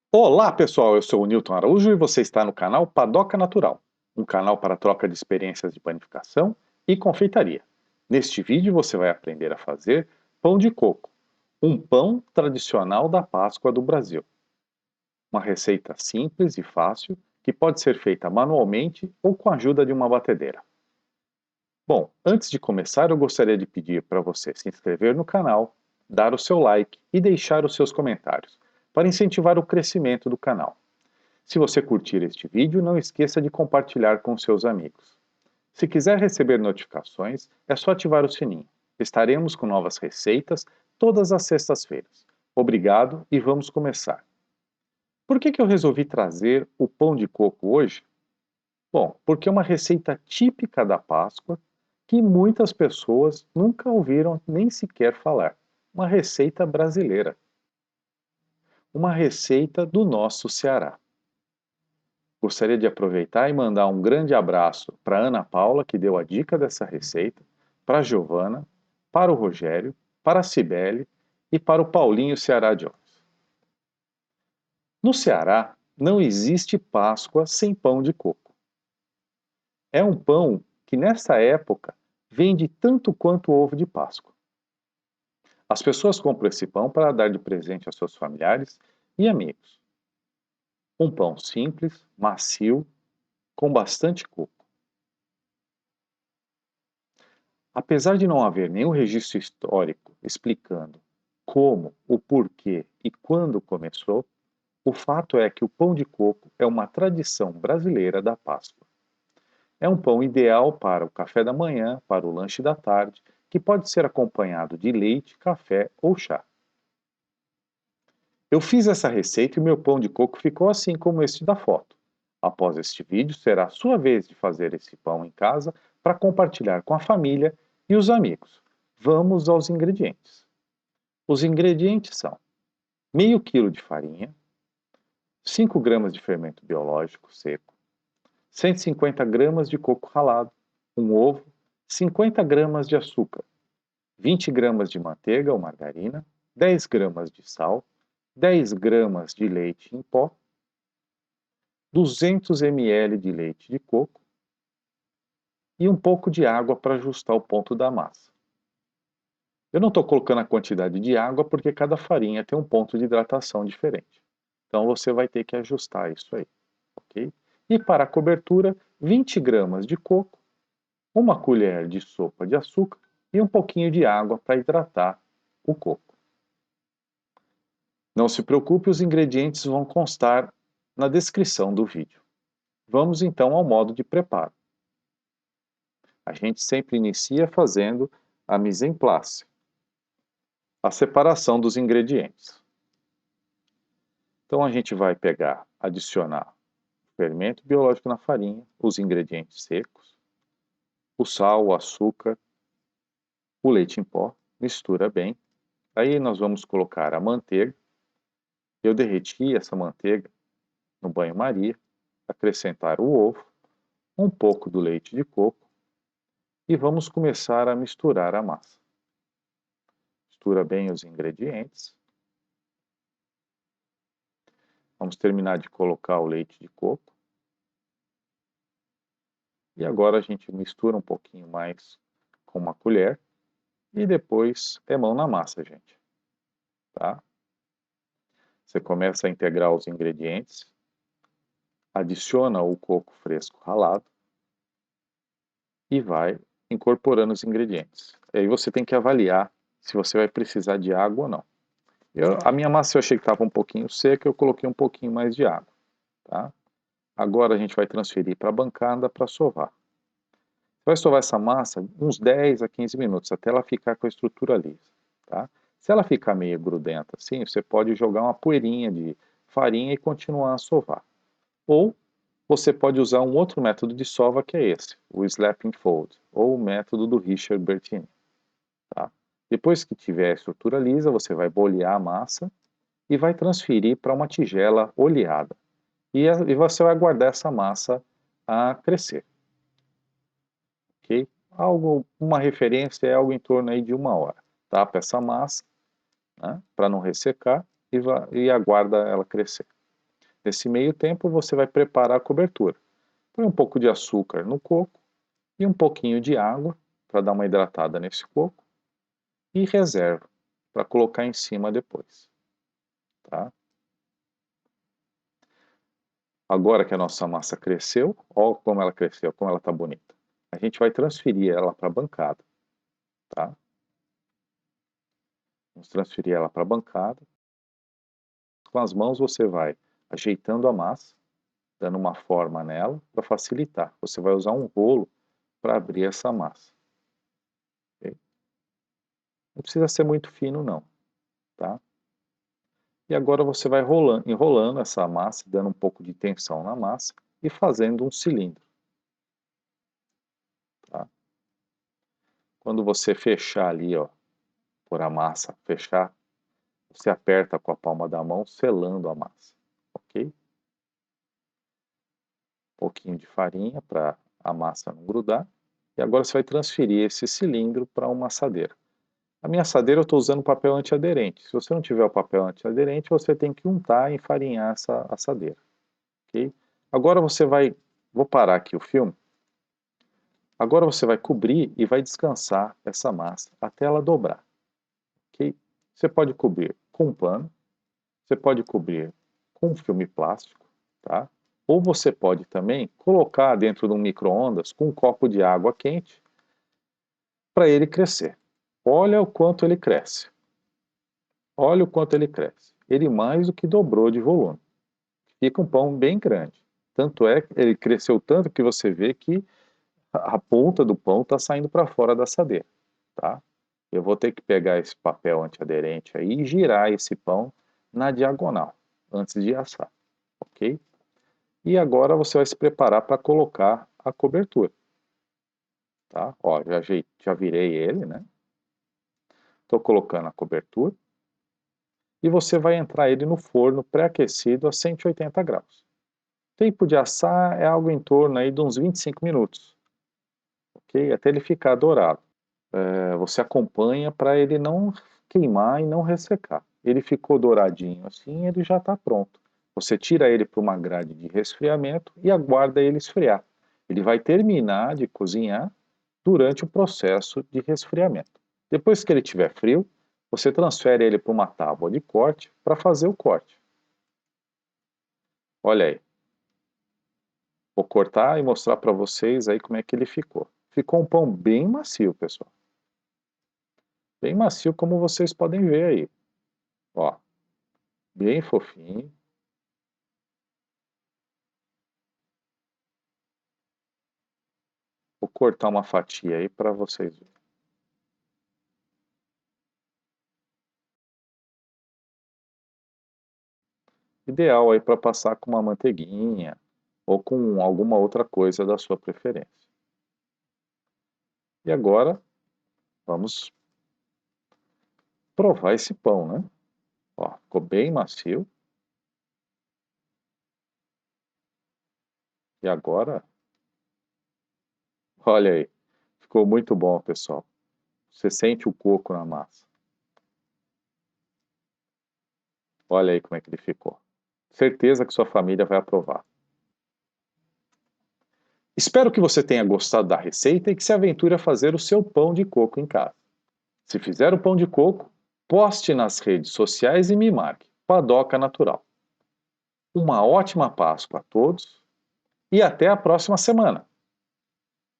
Olá pessoal, eu sou o Newton Araújo e você está no canal Padoca Natural, um canal para troca de experiências de panificação e confeitaria. Neste vídeo você vai aprender a fazer pão de coco, um pão tradicional da Páscoa do Brasil. Uma receita simples e fácil que pode ser feita manualmente ou com a ajuda de uma batedeira. Bom, antes de começar eu gostaria de pedir para você se inscrever no canal, dar o seu like e deixar os seus comentários, para incentivar o crescimento do canal. Se você curtir este vídeo, não esqueça de compartilhar com seus amigos. Se quiser receber notificações, é só ativar o sininho. Estaremos com novas receitas todas as sextas-feiras. Obrigado e vamos começar. Por que eu resolvi trazer o pão de coco hoje? Bom, porque é uma receita típica da Páscoa que muitas pessoas nunca ouviram nem sequer falar. Uma receita brasileira. Uma receita do nosso Ceará. Gostaria de aproveitar e mandar um grande abraço para Ana Paula, que deu a dica dessa receita, para a Giovana, para o Rogério, para a Cibele e para o Paulinho Ceará Jones. No Ceará, não existe Páscoa sem pão de coco. É um pão que, nessa época, vende tanto quanto o ovo de Páscoa. As pessoas compram esse pão para dar de presente aos seus familiares e amigos. Um pão simples, macio, com bastante coco. Apesar de não haver nenhum registro histórico explicando como, o porquê e quando começou, o fato é que o pão de coco é uma tradição brasileira da Páscoa. É um pão ideal para o café da manhã, para o lanche da tarde, que pode ser acompanhado de leite, café ou chá. Eu fiz essa receita e o meu pão de coco ficou assim como este da foto. Após este vídeo, será a sua vez de fazer esse pão em casa para compartilhar com a família e os amigos. Vamos aos ingredientes. Os ingredientes são meio quilo de farinha, 5 gramas de fermento biológico seco, 150 gramas de coco ralado, um ovo, 50 gramas de açúcar, 20 gramas de manteiga ou margarina, 10 gramas de sal, 10 gramas de leite em pó, 200 ml de leite de coco e um pouco de água para ajustar o ponto da massa. Eu não estou colocando a quantidade de água porque cada farinha tem um ponto de hidratação diferente. Então você vai ter que ajustar isso aí, ok? E para a cobertura, 20 gramas de coco, uma colher de sopa de açúcar e um pouquinho de água para hidratar o coco. Não se preocupe, os ingredientes vão constar na descrição do vídeo. Vamos então ao modo de preparo. A gente sempre inicia fazendo a mise en place, a separação dos ingredientes. Então a gente vai pegar, adicionar o fermento biológico na farinha, os ingredientes secos, o sal, o açúcar, o leite em pó, mistura bem. Aí nós vamos colocar a manteiga. Eu derreti essa manteiga no banho-maria, acrescentar o ovo, um pouco do leite de coco e vamos começar a misturar a massa. Mistura bem os ingredientes. Vamos terminar de colocar o leite de coco. E agora a gente mistura um pouquinho mais com uma colher. E depois é mão na massa, gente. Tá? Você começa a integrar os ingredientes. Adiciona o coco fresco ralado. E vai incorporando os ingredientes. E aí você tem que avaliar se você vai precisar de água ou não. A minha massa eu achei que estava um pouquinho seca, eu coloquei um pouquinho mais de água. Tá? Agora a gente vai transferir para a bancada para sovar. Você vai sovar essa massa uns 10 a 15 minutos, até ela ficar com a estrutura lisa. Tá? Se ela ficar meio grudenta assim, você pode jogar uma poeirinha de farinha e continuar a sovar. Ou você pode usar um outro método de sova que é esse, o Slapping Fold, ou o método do Richard Bertini. Tá? Depois que tiver a estrutura lisa, você vai bolear a massa e vai transferir para uma tigela oleada. E você vai guardar essa massa a crescer. Ok? Uma referência é algo em torno aí de 1 hora. Tapa essa massa, né, para não ressecar e aguarda ela crescer. Nesse meio tempo, você vai preparar a cobertura. Põe um pouco de açúcar no coco e um pouquinho de água para dar uma hidratada nesse coco e reserva para colocar em cima depois. Tá? Agora que a nossa massa cresceu, olha como ela cresceu, como ela está bonita. A gente vai transferir ela para a bancada. Tá? Vamos transferir ela para a bancada. Com as mãos você vai ajeitando a massa, dando uma forma nela para facilitar. Você vai usar um rolo para abrir essa massa. Okay? Não precisa ser muito fino não. Tá? E agora você vai enrolando essa massa, dando um pouco de tensão na massa e fazendo um cilindro. Tá? Quando você fechar ali, ó, por a massa fechar, você aperta com a palma da mão, selando a massa. Ok? Um pouquinho de farinha para a massa não grudar. E agora você vai transferir esse cilindro para uma assadeira. A minha assadeira eu estou usando papel antiaderente. Se você não tiver o papel antiaderente, você tem que untar e enfarinhar essa assadeira. Okay? Agora você vai... Vou parar aqui o filme. Agora você vai cobrir e vai descansar essa massa até ela dobrar. Okay? Você pode cobrir com um pano, você pode cobrir com um filme plástico, tá? Ou você pode também colocar dentro de um micro-ondas com um copo de água quente para ele crescer. Olha o quanto ele cresce. Olha o quanto ele cresce. Ele mais do que dobrou de volume. Fica um pão bem grande. Tanto é que ele cresceu tanto que você vê que a ponta do pão está saindo para fora da assadeira. Tá? Eu vou ter que pegar esse papel antiaderente aí e girar esse pão na diagonal, antes de assar. Ok? E agora você vai se preparar para colocar a cobertura. Tá? Ó, já virei ele, né? Estou colocando a cobertura. E você vai entrar ele no forno pré-aquecido a 180 graus. O tempo de assar é algo em torno aí de uns 25 minutos. Ok? Até ele ficar dourado. Você acompanha para ele não queimar e não ressecar. Ele ficou douradinho assim, ele já está pronto. Você tira ele para uma grade de resfriamento e aguarda ele esfriar. Ele vai terminar de cozinhar durante o processo de resfriamento. Depois que ele estiver frio, você transfere ele para uma tábua de corte para fazer o corte. Olha aí. Vou cortar e mostrar para vocês aí como é que ele ficou. Ficou um pão bem macio, pessoal. Bem macio, como vocês podem ver aí. Ó, bem fofinho. Vou cortar uma fatia aí para vocês verem. Ideal aí para passar com uma manteiguinha ou com alguma outra coisa da sua preferência. E agora, vamos provar esse pão, né? Ó, ficou bem macio. E agora, olha aí, ficou muito bom, pessoal. Você sente o coco na massa. Olha aí como é que ele ficou. Certeza que sua família vai aprovar. Espero que você tenha gostado da receita e que se aventure a fazer o seu pão de coco em casa. Se fizer o pão de coco, poste nas redes sociais e me marque, Padoca Natural. Uma ótima Páscoa a todos e até a próxima semana!